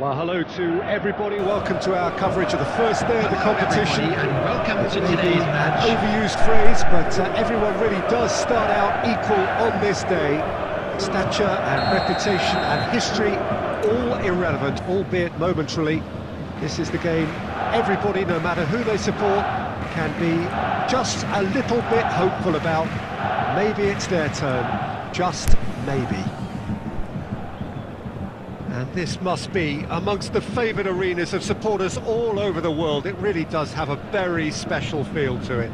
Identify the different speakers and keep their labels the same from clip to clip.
Speaker 1: Well, hello to everybody. Welcome to our coverage of the first day of the competition.
Speaker 2: And welcome to
Speaker 1: Maybe
Speaker 2: today's
Speaker 1: an
Speaker 2: match.
Speaker 1: overused phrase, but everyone really does start out equal on this day. Stature and reputation and history, all irrelevant, albeit momentarily. This is the game everybody, no matter who they support, can be just a little bit hopeful about. Maybe it's their turn, just maybe. And this must be amongst the favoured arenas of supporters all over the world. It really does have a very special feel to it.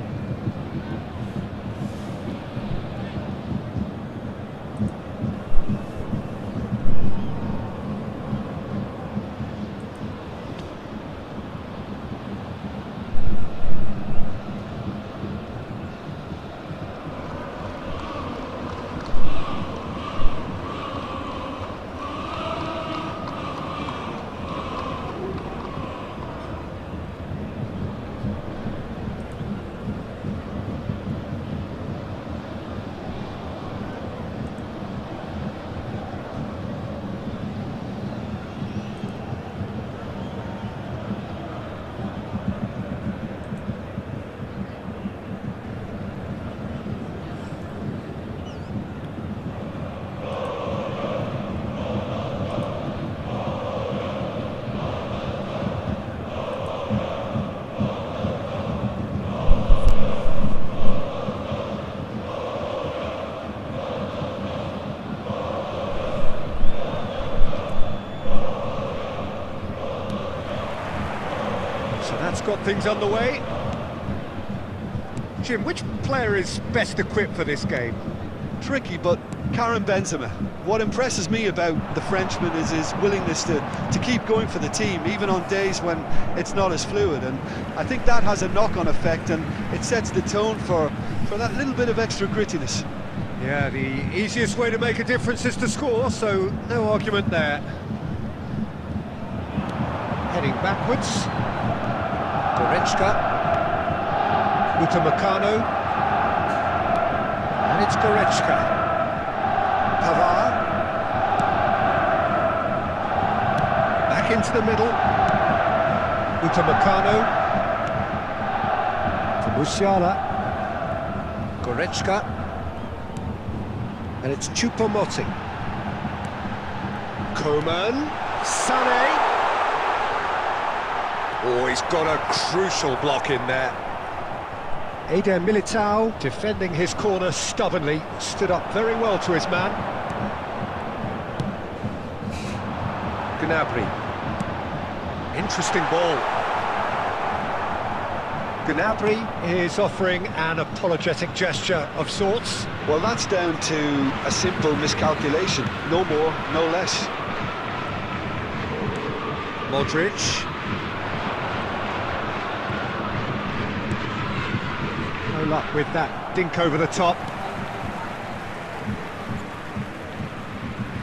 Speaker 1: So that's got things underway. Jim, which player is best equipped for this game?
Speaker 3: Tricky, but Karim Benzema. What impresses me about the Frenchman is his willingness to keep going for the team, even on days when it's not as fluid. And I think that has a knock-on effect, and it sets the tone for that little bit of extra grittiness.
Speaker 1: Yeah, the easiest way to make a difference is to score, so no argument there. Heading backwards. Goretzka, Upamecano, and it's Goretzka. Pavard, back into the middle. Upamecano, to Musiala, Goretzka, and it's Choupo-Moting. Coman, Sané. Oh, he's got a crucial block in there. Eder Militao, defending his corner stubbornly, stood up very well to his man. Gnabry. Interesting ball. Gnabry is offering an apologetic gesture of sorts.
Speaker 3: Well, that's down to a simple miscalculation. No more, no less.
Speaker 1: Modric. No luck with that dink over the top.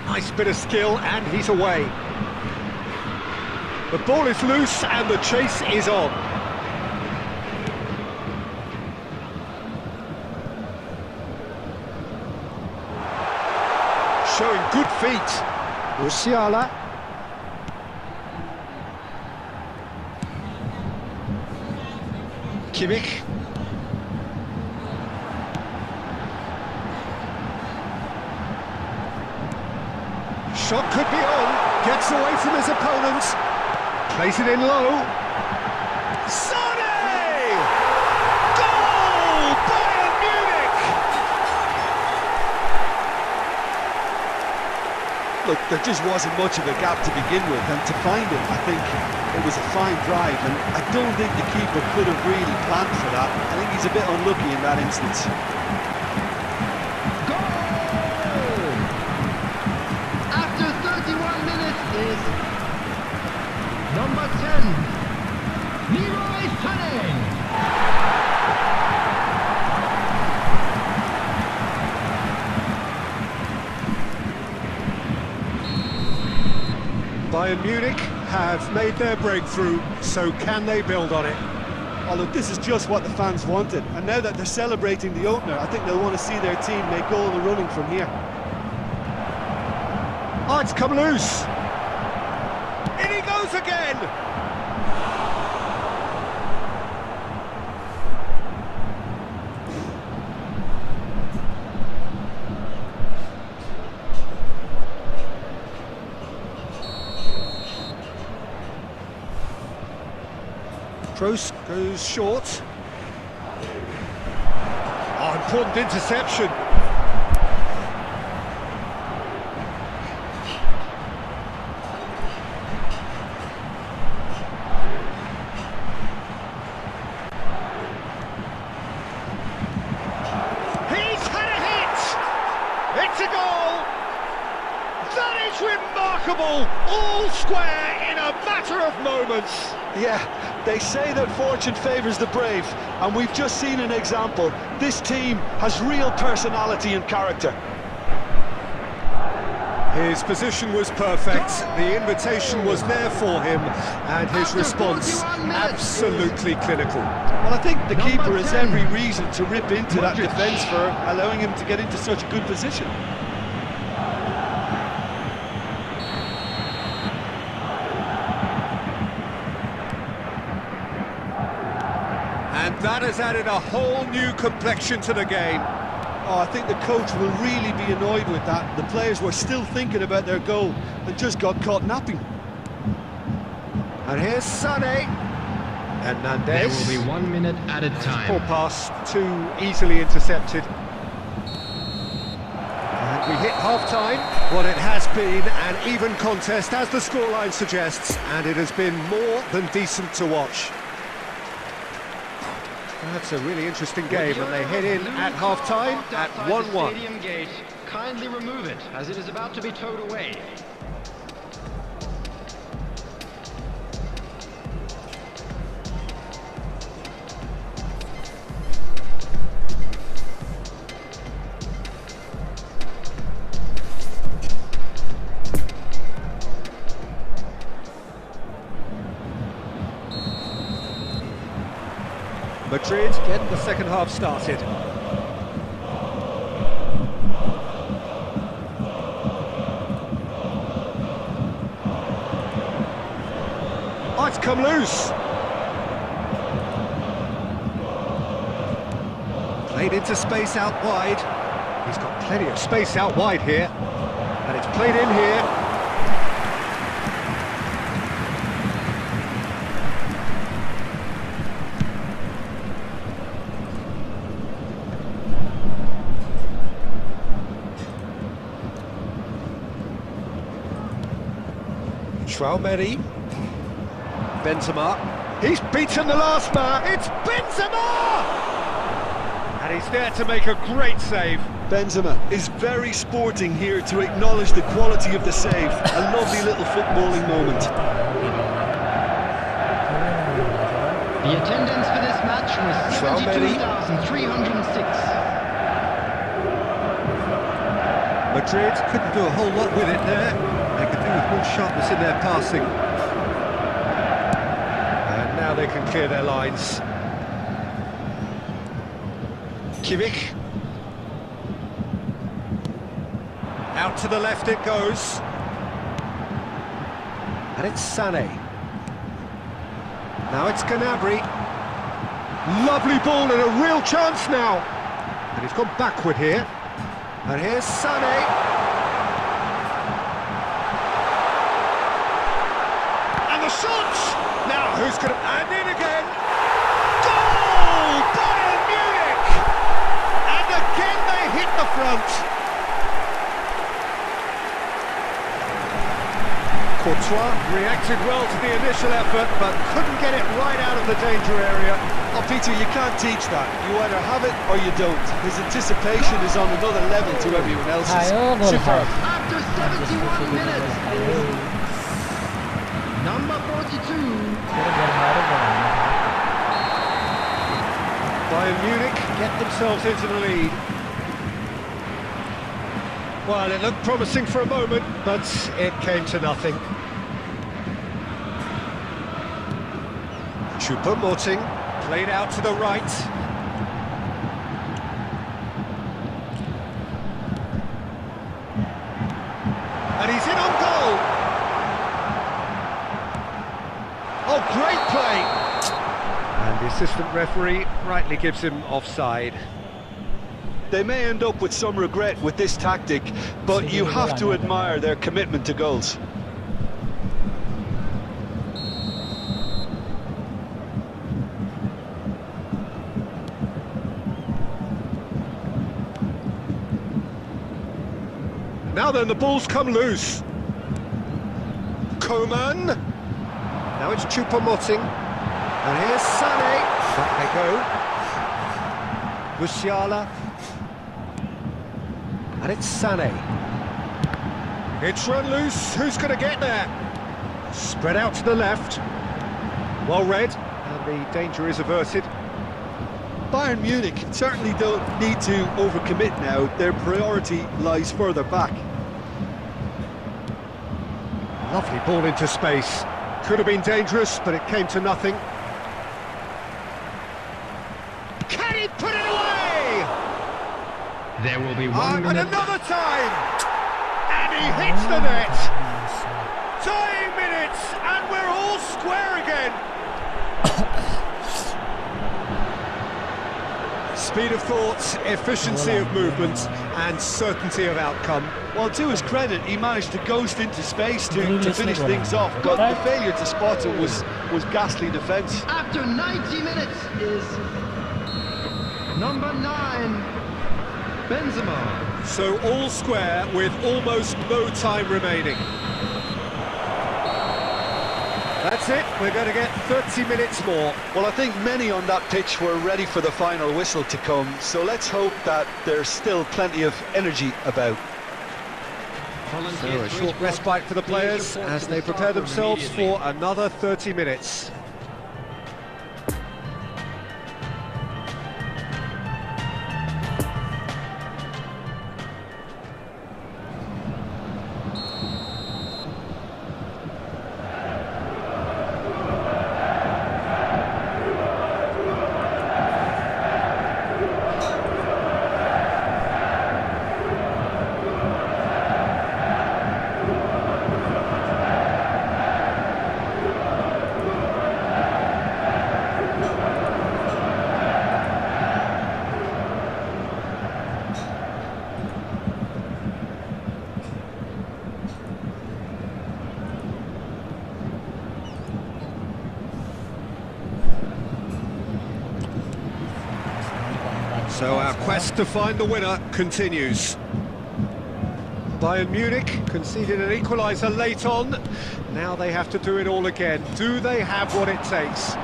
Speaker 1: Nice bit of skill, and he's away. The ball is loose and the chase is on. Showing good feet. Musiala. Kimmich. Shot could be on, gets away from his opponents, plays it in low. Sané! Goal! Bayern Munich!
Speaker 3: Look, there just wasn't much of a gap to begin with, and to find it, I think it was a fine drive, and I don't think the keeper could have really planned for that. I think he's a bit unlucky in that instance.
Speaker 2: Is number 10, Leroy Sané.
Speaker 1: Bayern Munich have made their breakthrough, so can they build on it?
Speaker 3: Oh, look, this is just what the fans wanted, and now that they're celebrating the opener, I think they'll want to see their team make all the running from here.
Speaker 1: Oh, it's come loose. In he shot again! Kroos goes short. Oh, important interception. He's had a hit! It's a goal! That is remarkable! All square in a matter of moments.
Speaker 3: Yeah, they say that fortune favours the brave, and we've just seen an example. This team has real personality and character.
Speaker 1: His position was perfect, the invitation was there for him, and his
Speaker 2: After
Speaker 1: response
Speaker 2: 41 minutes.
Speaker 1: absolutely clinical.
Speaker 3: Well, I think the
Speaker 2: Number
Speaker 3: keeper has
Speaker 2: 10.
Speaker 3: every reason to rip into that
Speaker 2: Modric.
Speaker 3: defence for allowing him to get into such a good position.
Speaker 1: And that has added a whole new complexion to the game.
Speaker 3: Oh, I think the coach will really be annoyed with that. The players were still thinking about their goal and just got caught napping.
Speaker 1: And here's Sané. And
Speaker 2: There
Speaker 1: Nandez.
Speaker 2: will be 1 minute added time.
Speaker 1: Poor pass, too easily intercepted. And we hit half-time. What it has been an even contest, as the scoreline suggests, and it has been more than decent to watch. That's a really interesting game, and they head in at half-time at 1-1.
Speaker 2: Stadium gate. Kindly remove it, as it is about to be towed away.
Speaker 1: Madrid get the second half started. Oh, it's come loose. Played into space out wide. He's got plenty of space out wide here. And it's played in here. Traoré, Benzema, he's beaten the last man, it's Benzema! And he's there to make a great save.
Speaker 3: Benzema is very sporting here to acknowledge the quality of the save. A lovely little footballing moment.
Speaker 2: The attendance for this match was
Speaker 1: Traoré.
Speaker 2: 72,306.
Speaker 1: Madrid couldn't do a whole lot with it there. They could do with more sharpness in their passing. And now they can clear their lines. Kimmich. Out to the left it goes. And it's Sané. Now it's Gnabry. Lovely ball and a real chance now. And he's gone backward here. And here's Sané. And the shot! Now who's going to... And in again! Goal! Bayern Munich! And again they hit the front. Courtois reacted well to the initial effort, but couldn't get it right out of the danger area.
Speaker 3: Oh, Peter, you can't teach that. You either have it or you don't. His anticipation is on another level to everyone else's. Superb.
Speaker 2: After 71 minutes, number 42.
Speaker 1: Bayern Munich get themselves into the lead. Well, it looked promising for a moment, but it came to nothing. Choupo-Moting played out to the right. And he's in on goal. assistant referee rightly gives him offside.
Speaker 3: They may end up with some regret with this tactic, but you have to admire their commitment to goals.
Speaker 1: Now then, the ball's come loose. Coman. Now it's Choupo-Moting. And here's Sané. Back they go. Musiala. And it's Sané. It's run loose. Who's going to get there? Spread out to the left. Well read. And the danger is averted.
Speaker 3: Bayern Munich certainly don't need to overcommit now. Their priority lies further back.
Speaker 1: Lovely ball into space. Could have been dangerous, but it came to nothing. Can he put it away?
Speaker 2: There will be one
Speaker 1: And
Speaker 2: minute.
Speaker 1: another time! And he hits the net! Tying minutes, and we're all square again! Speed of thought, efficiency of movement, and certainty of outcome.
Speaker 3: Well, to his credit, he managed to ghost into space to finish things off, but the failure to spot it was ghastly defence.
Speaker 2: After 90 minutes is number 9, Benzema.
Speaker 1: So all square with almost no time remaining. That's it, we're going to get 30 minutes more.
Speaker 3: Well, I think many on that pitch were ready for the final whistle to come, so let's hope that there's still plenty of energy about.
Speaker 1: So a short respite for the players as they prepare themselves for another 30 minutes. So our quest to find the winner continues. Bayern Munich conceded an equaliser late on. Now they have to do it all again. Do they have what it takes?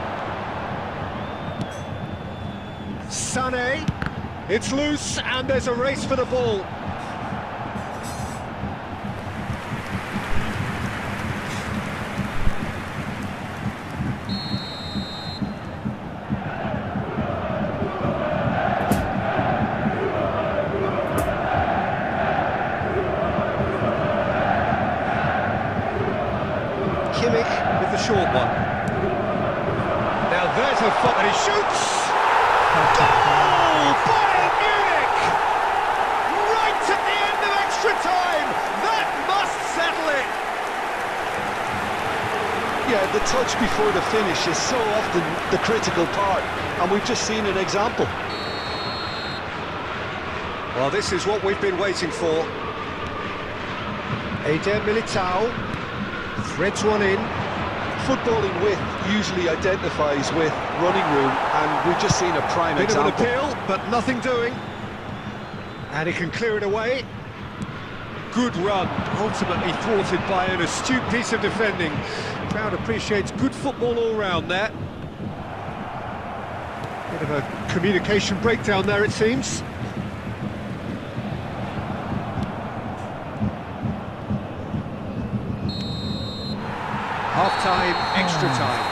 Speaker 1: Sané. It's loose and there's a race for the ball. Kimmich with the short one. Now there's a foot and he shoots! Goal! Bayern Munich! Right at the end of extra time! That must settle it!
Speaker 3: Yeah, the touch before the finish is so often the critical part, and we've just seen an example.
Speaker 1: Well, this is what we've been waiting for. Eder Militao threads one in.
Speaker 3: Footballing width usually identifies with running room, and we've just seen a prime
Speaker 1: Bit
Speaker 3: example.
Speaker 1: of an appeal, but nothing doing. And he can clear it away. Good run, ultimately thwarted by an astute piece of defending. Crowd appreciates good football all round there. Bit of a communication breakdown there, it seems. Half-time, extra time.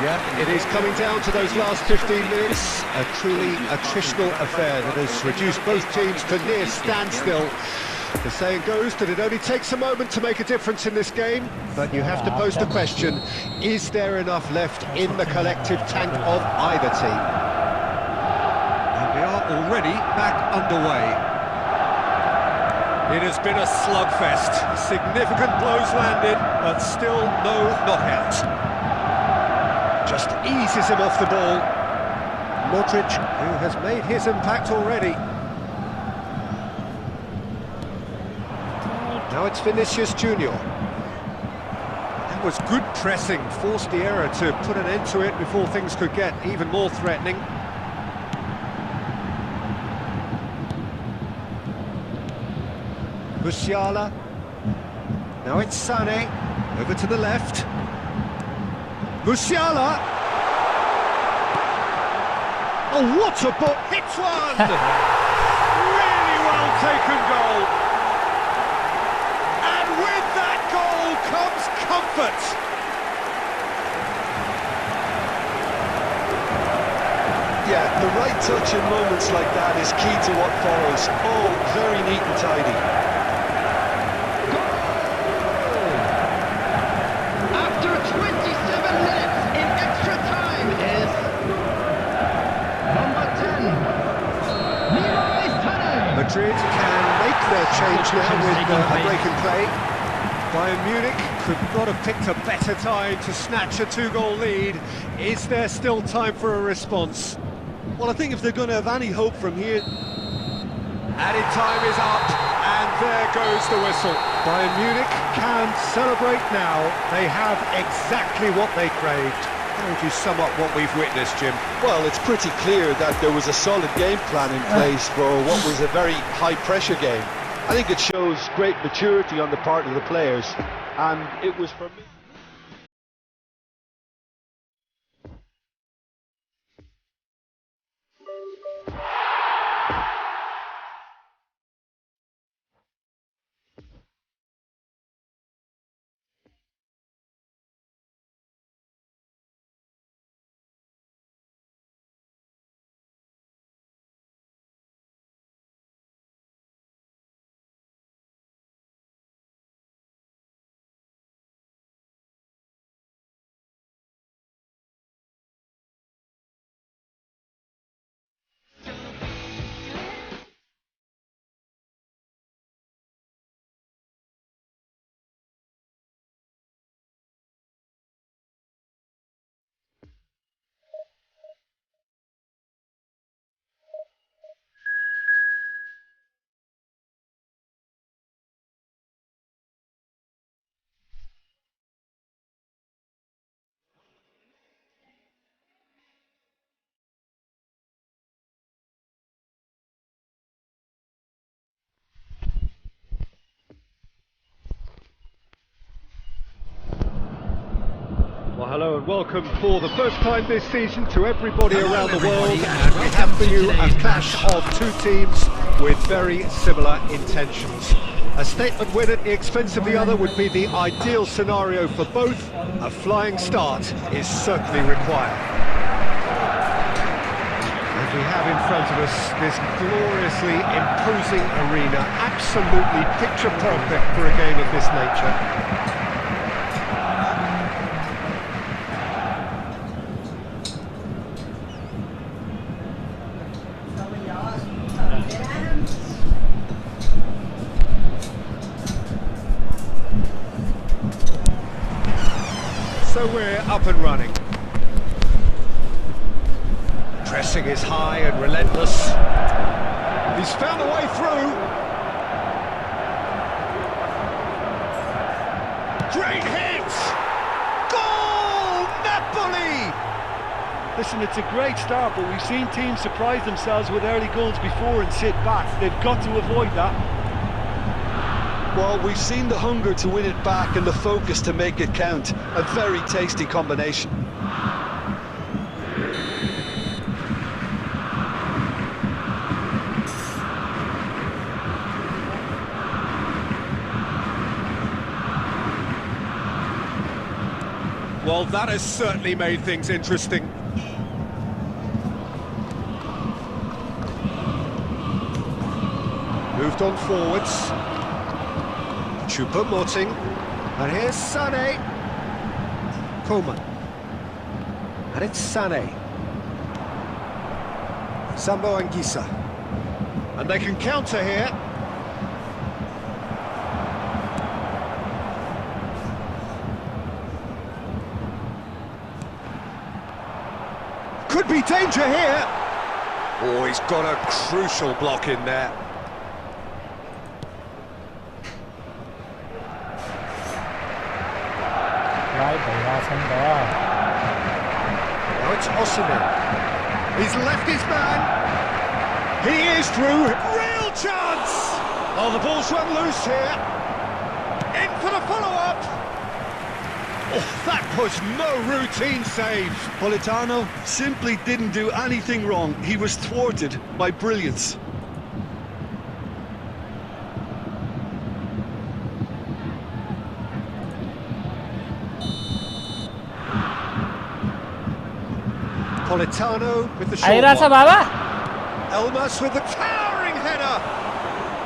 Speaker 1: Yeah, it is coming down to those last 15 minutes. A truly attritional affair that has reduced both teams to near standstill. The saying goes that it only takes a moment to make a difference in this game, but you have to pose the question, is there enough left in the collective tank of either team? And we are already back underway. It has been a slugfest. Significant blows landed, but still no knockout. Just eases him off the ball. Modric, who has made his impact already. Now it's Vinicius Junior. That was good pressing, forced the error to put an end to it before things could get even more threatening. Musiala. Now it's Sané, over to the left. Musiala! Oh, what a ball! Hits one! Really well taken goal. And with that goal comes comfort.
Speaker 3: Yeah, the right touch in moments like that is key to what follows. Oh, very neat and tidy.
Speaker 2: After 27 minutes in extra time is number 10, Leroy Sané.
Speaker 1: Madrid can make their change now with a break in play. Bayern Munich could not have picked a better time to snatch a two-goal lead. Is there still time for a response?
Speaker 3: Well, I think if they're going to have any hope from here...
Speaker 1: Added time is up, and there goes the whistle. Bayern Munich can celebrate now. They have exactly what they craved. How would you sum up what we've witnessed, Jim?
Speaker 3: Well, it's pretty clear that there was a solid game plan in place for what was a very high-pressure game. I think it shows great maturity on the part of the players, and it was for me...
Speaker 1: Well, hello and welcome for the first time this season to everybody around the world, and we have for you a clash of two teams with very similar intentions. A statement win at the expense of the other would be the ideal scenario for both. A flying start is certainly required. And we have in front of us this gloriously imposing arena, absolutely picture perfect for a game of this nature. So we're up and running. Pressing is high and relentless. He's found a way through. Great hit! Goal! Napoli!
Speaker 4: Listen, it's a great start, but we've seen teams surprise themselves with early goals before and sit back. They've got to avoid that.
Speaker 3: Well, we've seen the hunger to win it back and the focus to make it count. A very tasty combination.
Speaker 1: Well, that has certainly made things interesting. Moved on forwards. Choupo-Moting, and here's Sané. Coman, and it's Sané. Zambo Anguissa, and they can counter here. could be danger here. Oh, he's got a crucial block in there. Now it's Osimhen. He's left his man. He is through. Real chance. Oh, the ball's run loose here. In for the follow-up. Oh, that was no routine save.
Speaker 3: Politano simply didn't do anything wrong. He was thwarted by brilliance.
Speaker 1: Politano with the short
Speaker 5: आइरा छ
Speaker 1: one.
Speaker 5: Baba
Speaker 1: Elmas with the towering header.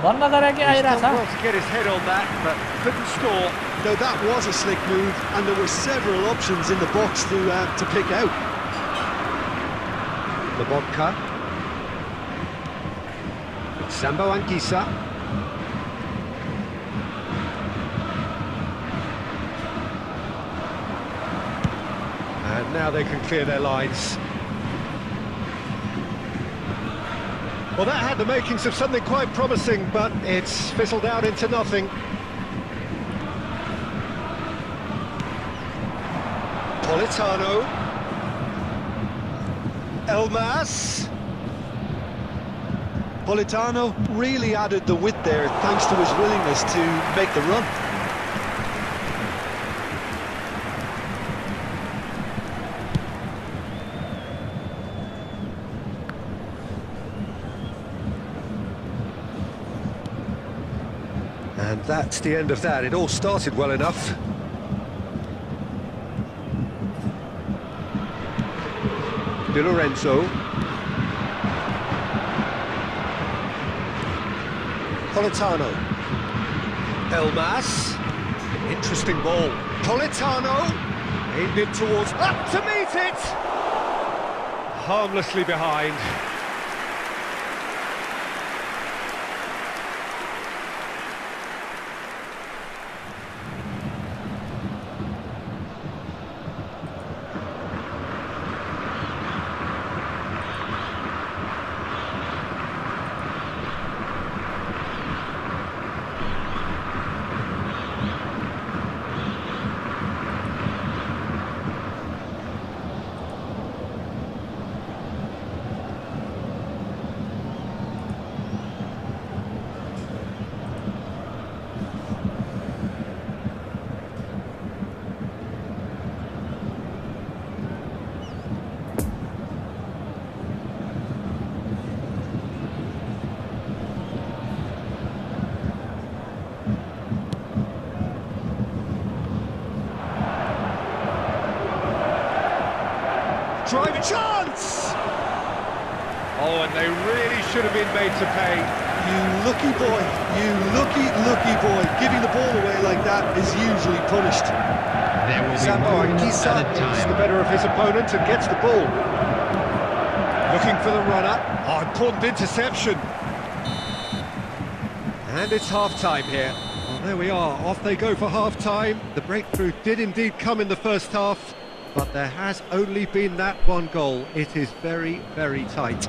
Speaker 5: भन्न गरे कि आइरा छ
Speaker 1: Well to get his head on that, but couldn't score.
Speaker 3: Now that was a slick move, and there were several options in the box to pick out.
Speaker 1: Lobotka. Sambo Anguissa. And now they can clear their lines. Well, that had the makings of something quite promising, but it's fizzled out into nothing. Politano. Elmas.
Speaker 3: Politano really added the width there thanks to his willingness to make the run.
Speaker 1: And that's the end of that. It all started well enough. Di Lorenzo. Politano. Elmas. Interesting ball. Politano. Aimed it towards... Up to meet it! Harmlessly behind. Drive chance! Oh, and they really should have been made to pay.
Speaker 3: You lucky boy, you lucky boy. Giving the ball away like that is usually punished.
Speaker 2: There will be
Speaker 1: Sambo
Speaker 2: one
Speaker 1: Anguissa
Speaker 2: at a
Speaker 1: gets the
Speaker 2: time.
Speaker 1: better of his opponent and gets the ball. Looking for the runner. Oh, important interception. And it's half-time here. Well, there we are. Off they go for half-time. The breakthrough did indeed come in the first half, but there has only been that one goal. It is very, very tight.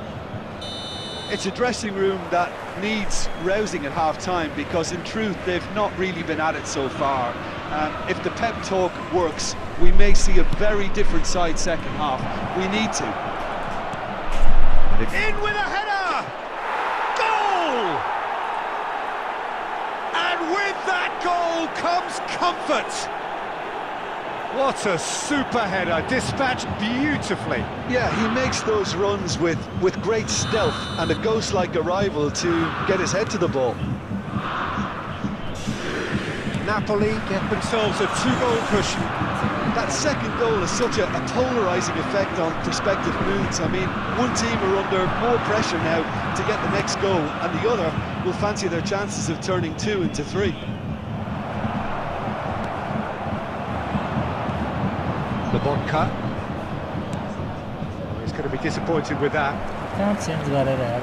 Speaker 3: It's a dressing room that needs rousing at half-time because in truth they've not really been at it so far. If the pep talk works, we may see a very different side second half. We need to.
Speaker 1: In with a header! Goal! And with that goal comes comfort! What a super header, dispatched beautifully.
Speaker 3: Yeah, he makes those runs with great stealth and a ghost-like arrival to get his head to the ball.
Speaker 1: Napoli get themselves a two-goal cushion.
Speaker 3: That second goal has such a polarising effect on prospective moods. I mean, one team are under more pressure now to get the next goal, and the other will fancy their chances of turning 2 into 3.
Speaker 1: Lobotka. He's going to be disappointed with that.
Speaker 5: कहाँ change गरेर यार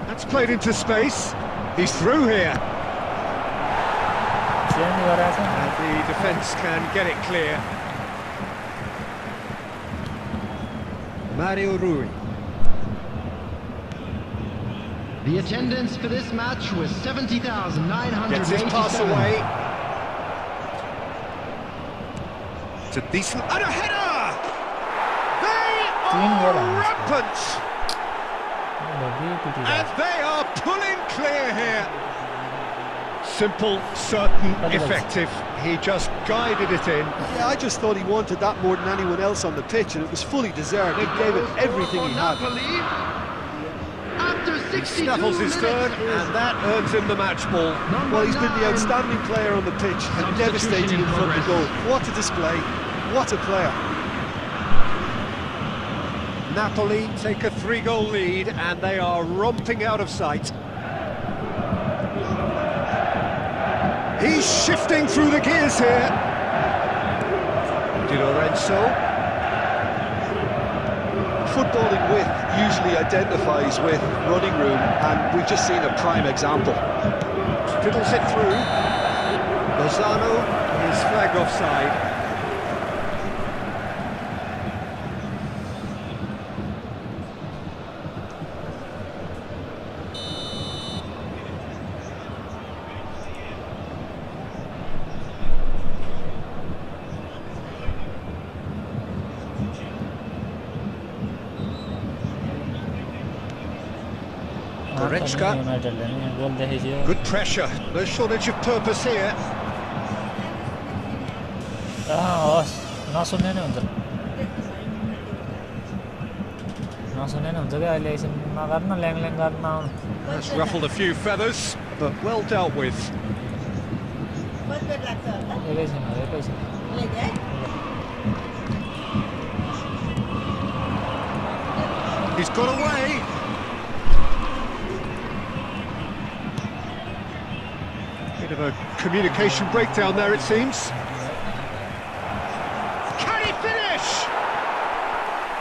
Speaker 1: That's played into space. He's through here.
Speaker 5: Change गरेछ
Speaker 1: And the defence can get it clear. Mario Rui.
Speaker 2: The attendance for this match was 70,987.
Speaker 1: Gets his pass away. It's a decent... And a header! They are rampant! And they are pulling clear here. Simple, certain, effective. He just guided it in.
Speaker 3: Yeah, I just thought he wanted that more than anyone else on the pitch, and it was fully deserved. He gave it everything he had.
Speaker 2: After 62
Speaker 1: Snuffles his third,
Speaker 2: minutes,
Speaker 1: and that earns him the match ball.
Speaker 3: Well, he's been the outstanding player on the pitch and devastating in front of the goal. What a display, what a player.
Speaker 1: Napoli take a 3-goal lead, and they are romping out of sight. He's shifting through the gears here. Di Lorenzo.
Speaker 3: Footballing width usually identifies with running room, and we've just seen a prime example.
Speaker 1: Fiddles it through. Lozano is flagged offside. Goretzka. Good pressure, no shortage of purpose here.
Speaker 5: नसुन्ने नै हुन्छ क्या अहिले एकछिन नगर्न ल्याङ गर्न आउनु
Speaker 1: That's ruffled a few feathers, but well dealt with.
Speaker 5: एकैछिन
Speaker 1: He's got away. Bit of a communication breakdown there, it seems. Can he finish?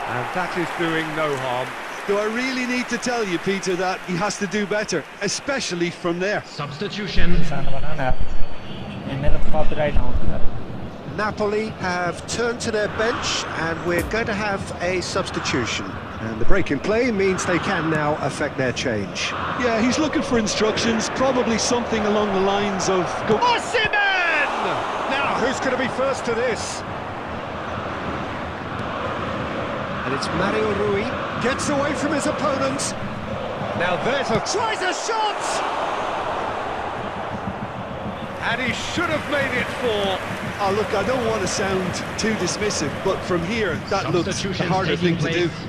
Speaker 1: And that is doing no harm.
Speaker 3: Do I really need to tell you, Peter, that he has to do better, especially from there?
Speaker 2: substitution.
Speaker 1: Napoli have turned to their bench, and we're going to have a substitution. And the break in play means they can now affect their change.
Speaker 3: Yeah, he's looking for instructions, probably something along the lines of...
Speaker 1: Osimhen! Now, who's going to be first to this? And it's Mario Rui, gets away from his opponent. Now there's tries a shot! And he should have made it 4.
Speaker 3: Oh, look, I don't want to sound too dismissive, but from here, that looks the
Speaker 2: Substitutions
Speaker 3: harder
Speaker 2: taking
Speaker 3: thing to do.
Speaker 2: place.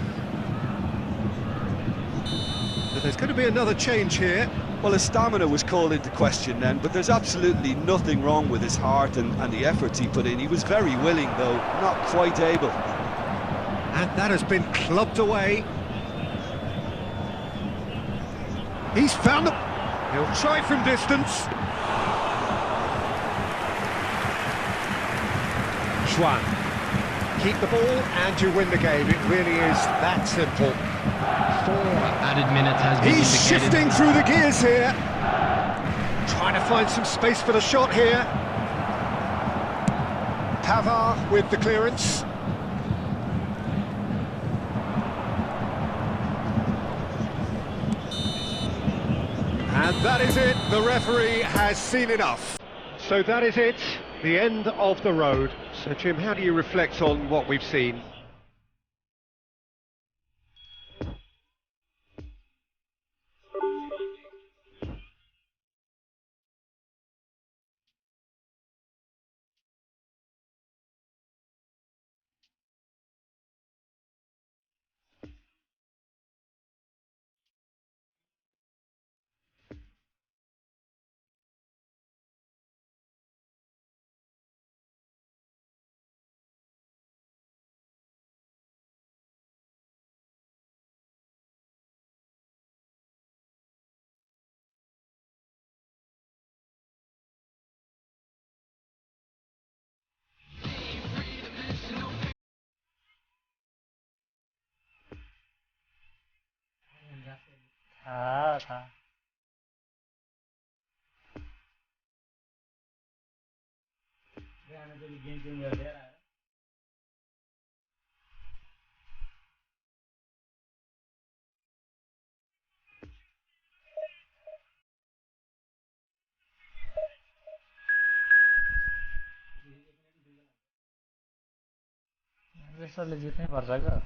Speaker 1: But there's going to be another change here.
Speaker 3: Well, his stamina was called into question then, but there's absolutely nothing wrong with his heart and the efforts he put in. He was very willing, though, not quite able.
Speaker 1: And that has been clubbed away. He's found the... He'll try from distance. Schwan. Keep the ball and you win the game. It really is that simple.
Speaker 2: 4 added minutes has been
Speaker 1: He's
Speaker 2: indicated.
Speaker 1: shifting through the gears here. Trying to find some space for the shot here. Pavard with the clearance. And that is it. The referee has seen enough. So that is it. The end of the road. So Jim, how do you reflect on what we've seen?
Speaker 5: था game change कर दिया म्यानचेस्टरले जित्नै पर्छ क्या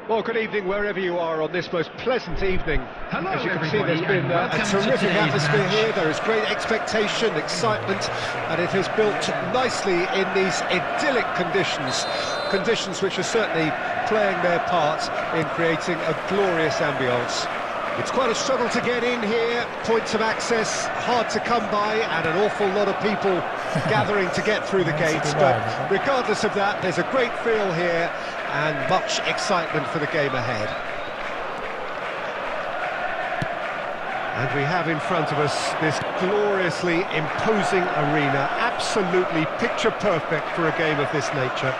Speaker 1: Well, good evening wherever you are on this most pleasant evening.
Speaker 2: Hello,
Speaker 1: As you can see,
Speaker 2: everybody,
Speaker 1: there's been
Speaker 2: and
Speaker 1: a
Speaker 2: welcome to
Speaker 1: terrific
Speaker 2: today's
Speaker 1: atmosphere
Speaker 2: match.
Speaker 1: here. There is great expectation, excitement, and it has built nicely in these idyllic conditions. Conditions which are certainly playing their part in creating a glorious ambience. It's quite a struggle to get in here, points of access hard to come by, and an awful lot of people gathering to get through the gates. But regardless of that, there's a great feel here and much excitement for the game ahead. And we have in front of us this gloriously imposing arena, absolutely picture perfect for a game of this nature.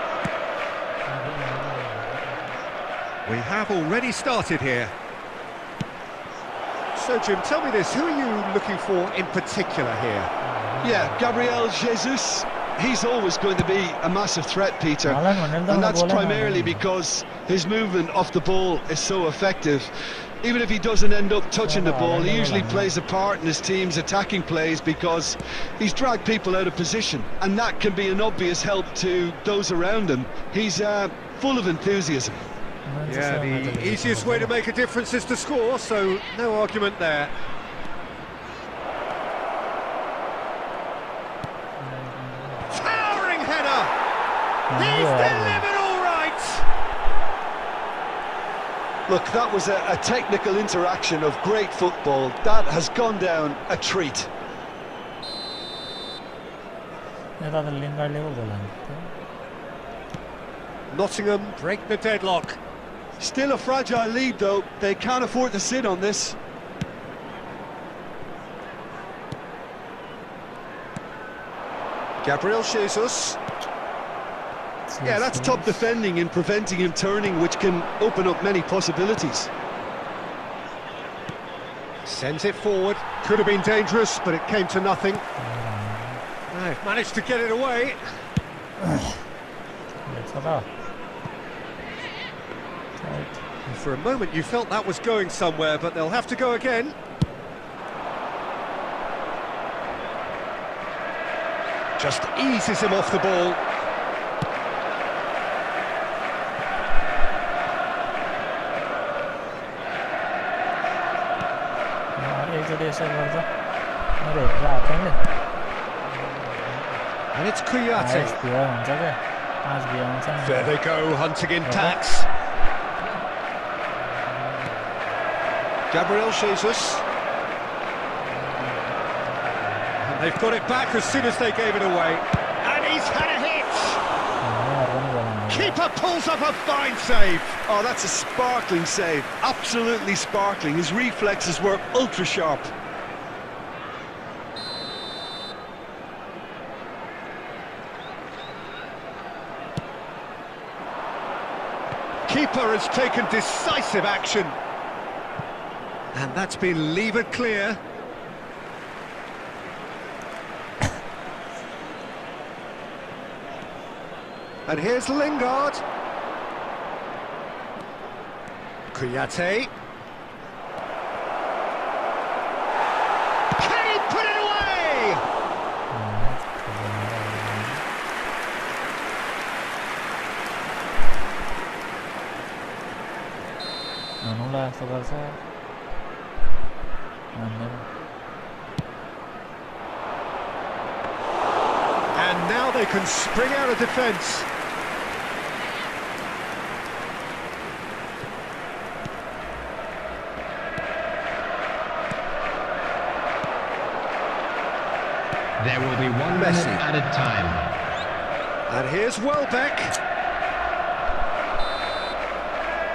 Speaker 1: We have already started here. So, Jim, tell me this, who are you looking for in particular here?
Speaker 3: Yeah, Gabriel Jesus, he's always going to be a massive threat, Peter. And that's primarily because his movement off the ball is so effective. Even if he doesn't end up touching the ball, he usually plays a part in his team's attacking plays because he's dragged people out of position, and that can be an obvious help to those around him. He's full of enthusiasm.
Speaker 1: Yeah, the easiest way to make a difference is to score, so no argument there. Towering header! He's delivered all right!
Speaker 3: Look, that was a technical interaction of great football. That has gone down a treat.
Speaker 1: Nottingham break the deadlock.
Speaker 3: Still a fragile lead, though. They can't afford to sit on this.
Speaker 1: Gabriel Jesus.
Speaker 3: Yeah, that's top defending and preventing him turning, which can open up many possibilities.
Speaker 1: Sends it forward. Could have been dangerous, but it came to nothing. They've managed to get it away. For a moment you felt that was going somewhere, but they'll have to go again. Just eases him off the ball. And it's Kouyaté. There they go, hunting in tacks. Gabriel Jesus. And they've got it back as soon as they gave it away. And he's had a hit! Keeper pulls up a fine save.
Speaker 3: Oh, that's a sparkling save. Absolutely sparkling. His reflexes were ultra sharp.
Speaker 1: Keeper has taken decisive action. And that's been levered clear. And here's Lingard. Kouyaté. Can he put it away? And now they can spring out of defence.
Speaker 2: There will be 1 minute added time.
Speaker 1: And here's Welbeck.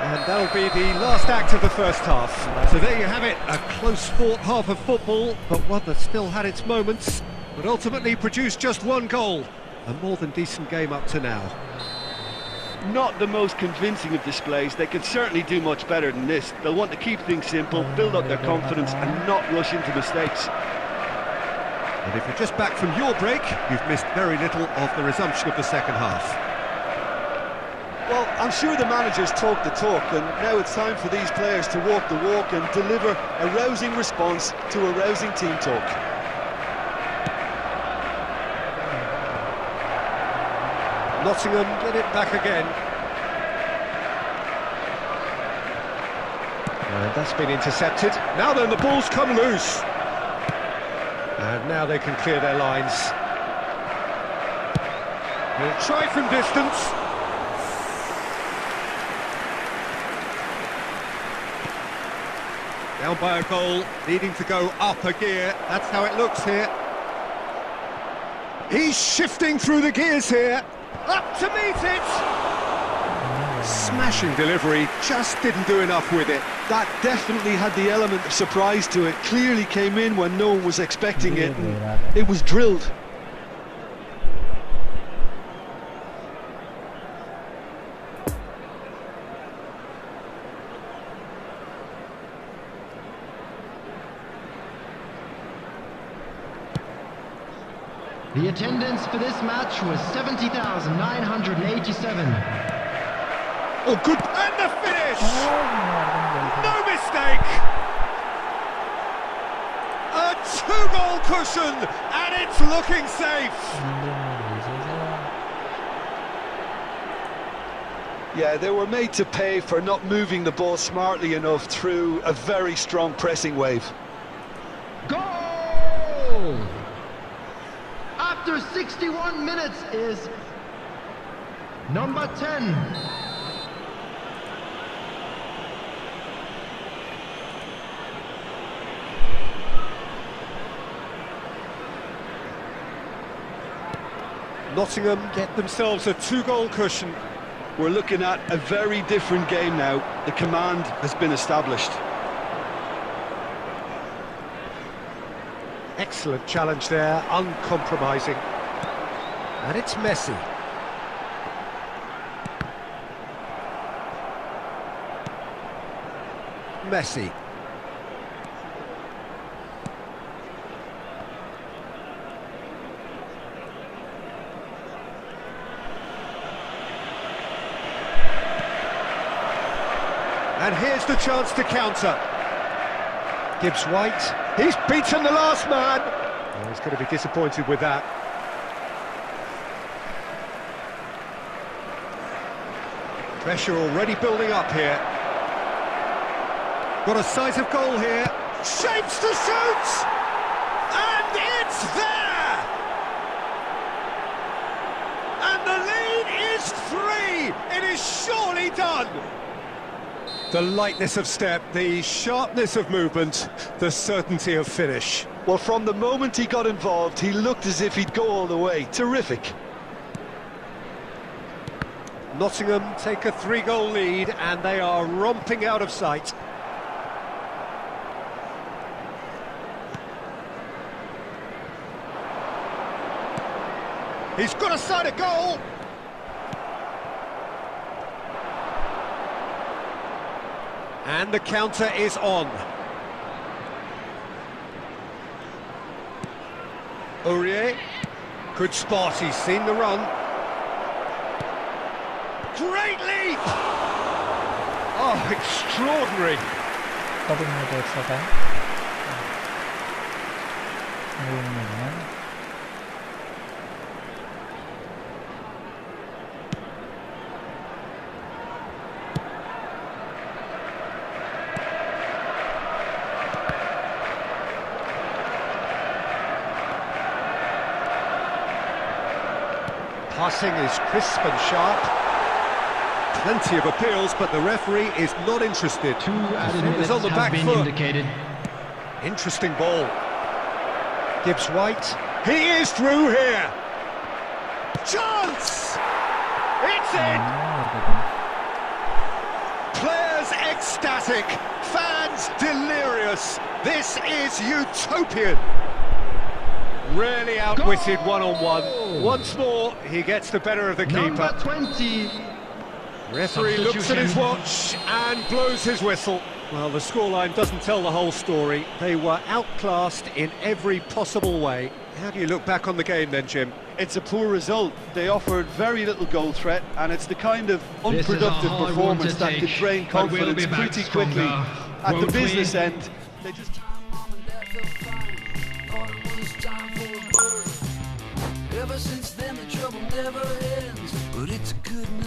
Speaker 1: And that'll be the last act of the first half. So there you have it, a close fought half of football, but one that still had its moments, but ultimately produced just 1 goal. A more than decent game up to now.
Speaker 4: Not the most convincing of displays. They can certainly do much better than this. They'll want to keep things simple, build up their confidence and not rush into mistakes.
Speaker 1: And if you're just back from your break, you've missed very little of the resumption of the second half.
Speaker 3: Well, I'm sure the managers talk the talk, and now it's time for these players to walk the walk and deliver a rousing response to a rousing team talk.
Speaker 1: Nottingham get it back again. And that's been intercepted. Now then, the ball's come loose. And now they can clear their lines. He'll try from distance. Down by a goal, needing to go up a gear. That's how it looks here. He's shifting through the gears here. Up to meet it! Smashing delivery, just didn't do enough with it.
Speaker 3: That definitely had the element of surprise to it. Clearly came in when no one was expecting it, and it was drilled.
Speaker 2: The attendance for this match was 70,987.
Speaker 1: Oh, good. And the finish! No mistake! A two-goal cushion, and it's looking safe!
Speaker 3: Yeah, they were made to pay for not moving the ball smartly enough through a very strong pressing wave.
Speaker 2: Goal! After 61 minutes is number 10.
Speaker 1: Nottingham get themselves a two-goal cushion.
Speaker 3: We're looking at a very different game now. The command has been established.
Speaker 1: Excellent challenge there, uncompromising. And it's Messi. Messi. And here's the chance to counter. Gibbs White, he's beaten the last man. Oh, he's going to be disappointed with that. Pressure already building up here. Got a sight of goal here. Shapes to shoot! And it's there! And the lead is 3! It is surely done! The lightness of step, the sharpness of movement, the certainty of finish.
Speaker 3: Well, from the moment he got involved, he looked as if he'd go all the way. Terrific.
Speaker 1: Nottingham take a 3-goal lead and they are romping out of sight. He's got a sight of goal! And the counter is on. Aurier, good spot, he's seen the run. Great leap! Oh, extraordinary.
Speaker 5: 40 minutes extra time.
Speaker 1: Passing is crisp and sharp. Plenty of appeals, but the referee is not interested.
Speaker 2: 2 added minutes
Speaker 1: on the back
Speaker 2: have been
Speaker 1: foot.
Speaker 2: indicated.
Speaker 1: Interesting ball. Gibbs White. He is through here. Chance! It's in! Players ecstatic. Fans delirious. This is utopian. Really outwitted one-on-one. Once more, he gets the better of the
Speaker 2: Number
Speaker 1: keeper.
Speaker 2: 20.
Speaker 1: Referee looks at his watch and blows his whistle. Well, the scoreline doesn't tell the whole story. They were outclassed in every possible way. How do you look back on the game then, Jim?
Speaker 3: It's a poor result. They offered very little goal threat, and it's the kind of
Speaker 2: This is a
Speaker 3: unproductive
Speaker 2: hard one
Speaker 3: performance
Speaker 2: to
Speaker 3: that
Speaker 2: take,
Speaker 3: can drain
Speaker 2: but we'll
Speaker 3: confidence
Speaker 2: be back
Speaker 3: pretty quickly
Speaker 2: stronger,
Speaker 3: at the
Speaker 2: won't we?
Speaker 3: business end. They just